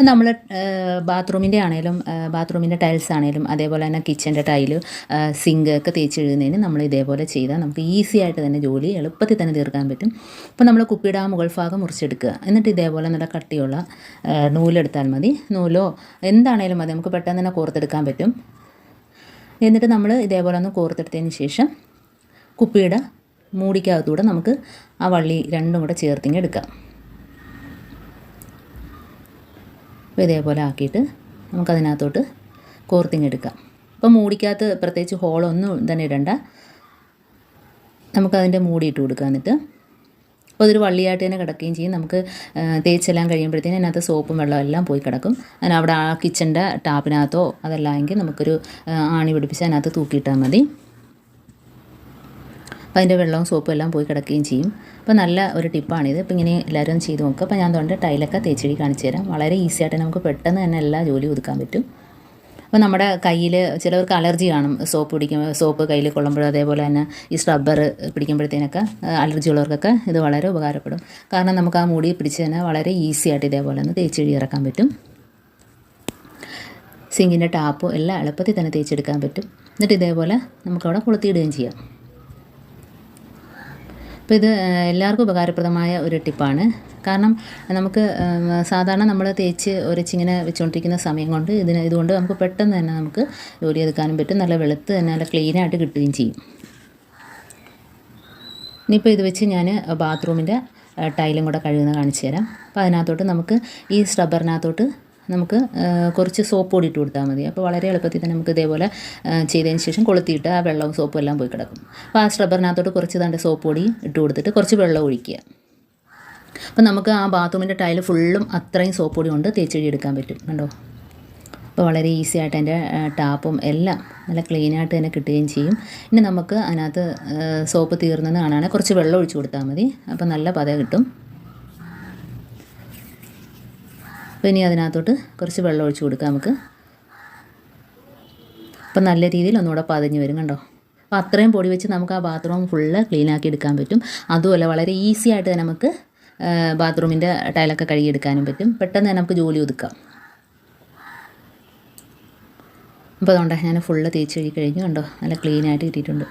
നമ്മൾ ബാത്റൂമിൻ്റെ ആണെങ്കിലും ബാത്റൂമിൻ്റെ ടൈൽസ് ആണെങ്കിലും അതേപോലെ തന്നെ കിച്ചൻ്റെ ടൈല് സിങ്ക് ഒക്കെ തേച്ച് എഴുതുന്നതിന് നമ്മൾ ഇതേപോലെ ചെയ്താൽ നമുക്ക് ഈസി ആയിട്ട് തന്നെ ജോലി എളുപ്പത്തിൽ തന്നെ തീർക്കാൻ പറ്റും. അപ്പോൾ നമ്മൾ കുപ്പിയുടെ ആ മുകൾ ഭാഗം മുറിച്ചെടുക്കുക. എന്നിട്ട് ഇതേപോലെ നല്ല കട്ടിയുള്ള നൂലെടുത്താൽ മതി. നൂലോ എന്താണേലും മതി, നമുക്ക് പെട്ടെന്ന് തന്നെ കോർത്തെടുക്കാൻ പറ്റും. എന്നിട്ട് നമ്മൾ ഇതേപോലെ ഒന്ന് കോർത്തെടുത്തതിന് ശേഷം കുപ്പിയുടെ മൂടിക്കകത്തൂടെ നമുക്ക് ആ വള്ളി രണ്ടും കൂടെ ചേർത്തിങ്ങ് എടുക്കാം. അപ്പോൾ ഇതേപോലെ ആക്കിയിട്ട് നമുക്കതിനകത്തോട്ട് കോർത്തിങ്ങെടുക്കാം. അപ്പോൾ മൂടിക്കകത്ത് പ്രത്യേകിച്ച് ഹോളൊന്നും തന്നെ ഇടണ്ട, നമുക്കതിൻ്റെ മൂടി ഇട്ട് കൊടുക്കാം. എന്നിട്ട് അപ്പോൾ അതൊരു വള്ളിയായിട്ട് തന്നെ കിടക്കുകയും ചെയ്യും. നമുക്ക് തേച്ചെല്ലാം കഴിയുമ്പോഴത്തേനും അതിനകത്ത് സോപ്പും വെള്ളം എല്ലാം പോയി കിടക്കും. അവിടെ ആ കിച്ചൻ്റെ ടാപ്പിനകത്തോ അതല്ല എങ്കിൽ നമുക്കൊരു ആണി പിടിപ്പിച്ച് അതിനകത്ത് തൂക്കിയിട്ടാൽ മതി. അപ്പോൾ അതിൻ്റെ വെള്ളവും സോപ്പും എല്ലാം പോയി കിടക്കുകയും ചെയ്യും. അപ്പോൾ നല്ല ഒരു ടിപ്പാണിത്. അപ്പോൾ ഇങ്ങനെ എല്ലാവരും ചെയ്ത് നോക്കുക. അപ്പോൾ ഞാൻ അതുകൊണ്ട് ടൈലൊക്കെ തേച്ചെടി കാണിച്ചു തരാം. വളരെ ഈസി ആയിട്ട് നമുക്ക് പെട്ടെന്ന് തന്നെ എല്ലാ ജോലിയും ഒതുക്കാൻ പറ്റും. അപ്പോൾ നമ്മുടെ കയ്യിൽ ചിലവർക്ക് അലർജി കാണും, സോപ്പ് കയ്യിൽ കൊള്ളുമ്പോഴും അതേപോലെ തന്നെ ഈ സ്ക്രബ്ബർ പിടിക്കുമ്പോഴത്തേനൊക്കെ അലർജി ഉള്ളവർക്കൊക്കെ ഇത് വളരെ ഉപകാരപ്പെടും. കാരണം നമുക്ക് ആ മുടി പിടിച്ച് തന്നെ വളരെ ഈസി ആയിട്ട് ഇതേപോലെ ഒന്ന് തേച്ചെടി ഇറക്കാൻ പറ്റും. സിങ്കിൻ്റെ ടാപ്പും എല്ലാം എളുപ്പത്തിൽ തന്നെ തേച്ചെടുക്കാൻ പറ്റും. എന്നിട്ട് ഇതേപോലെ നമുക്കവിടെ കൊളുത്തിയിടുകയും ചെയ്യാം. അപ്പോൾ ഇത് എല്ലാവർക്കും ഉപകാരപ്രദമായ ഒരു ടിപ്പാണ്. കാരണം നമുക്ക് സാധാരണ നമ്മൾ തേച്ച് ഒരച്ചിങ്ങനെ വെച്ചുകൊണ്ടിരിക്കുന്ന സമയം കൊണ്ട് ഇതുകൊണ്ട് നമുക്ക് പെട്ടെന്ന് തന്നെ നമുക്ക് ജോലി എടുക്കാനും പറ്റും. നല്ല വെളുത്ത് തന്നെ നല്ല ക്ലീനായിട്ട് കിട്ടുകയും ചെയ്യും. ഇനിയിപ്പോൾ ഇത് വെച്ച് ഞാൻ ബാത്റൂമിൻ്റെ ടൈലും കൂടെ കഴുകുന്ന കാണിച്ചു തരാം. അപ്പോൾ അതിനകത്തോട്ട് നമുക്ക് ഈ സ്ക്രബ്ബറിനകത്തോട്ട് നമുക്ക് കുറച്ച് സോപ്പ് പൊടി ഇട്ട് കൊടുത്താൽ മതി. അപ്പോൾ വളരെ എളുപ്പത്തിൽ തന്നെ നമുക്ക് ഇതേപോലെ ചെയ്തതിന് ശേഷം കൊളുത്തിയിട്ട് ആ വെള്ളവും സോപ്പും എല്ലാം പോയി കിടക്കും. അപ്പോൾ ആ സ്ക്രബ്ബറിനകത്തോട്ട് കുറച്ച് തണ്ട് സോപ്പ് പൊടി ഇട്ട് കൊടുത്തിട്ട് കുറച്ച് വെള്ളം ഒഴിക്കുക. അപ്പോൾ നമുക്ക് ആ ബാത്റൂമിൻ്റെ ടൈല് ഫുള്ളും അത്രയും സോപ്പ് പൊടി കൊണ്ട് തേച്ചെഴുതി എടുക്കാൻ പറ്റും. കണ്ടോ? അപ്പോൾ വളരെ ഈസി ആയിട്ട് അതിൻ്റെ ടാപ്പും എല്ലാം നല്ല ക്ലീനായിട്ട് തന്നെ കിട്ടുകയും ചെയ്യും. ഇനി നമുക്ക് അതിനകത്ത് സോപ്പ് തീർന്നെന്ന് കാണുകയാണെങ്കിൽ കുറച്ച് വെള്ളം ഒഴിച്ച് കൊടുത്താൽ മതി. അപ്പോൾ നല്ല പത കിട്ടും. അപ്പോൾ ഇനി അതിനകത്തോട്ട് കുറച്ച് വെള്ളം ഒഴിച്ച് കൊടുക്കാം നമുക്ക്. അപ്പോൾ നല്ല രീതിയിൽ ഒന്നുകൂടെ പതഞ്ഞ് വരും. കണ്ടോ? അപ്പോൾ അത്രയും പൊടി വെച്ച് നമുക്ക് ആ ബാത്റൂം ഫുള്ള് ക്ലീനാക്കി എടുക്കാൻ പറ്റും. അതുമല്ല വളരെ ഈസി ആയിട്ട് തന്നെ നമുക്ക് ബാത്റൂമിൻ്റെ ടൈലൊക്കെ കഴുകിയെടുക്കാനും പറ്റും. പെട്ടെന്ന് തന്നെ നമുക്ക് ജോലി ഒതുക്കാം. അപ്പോൾ അതുകൊണ്ട് ഞാൻ ഫുള്ള് തേച്ച് കഴുകി കഴിഞ്ഞു. കണ്ടോ? നല്ല ക്ലീനായിട്ട് കിട്ടിയിട്ടുണ്ട്.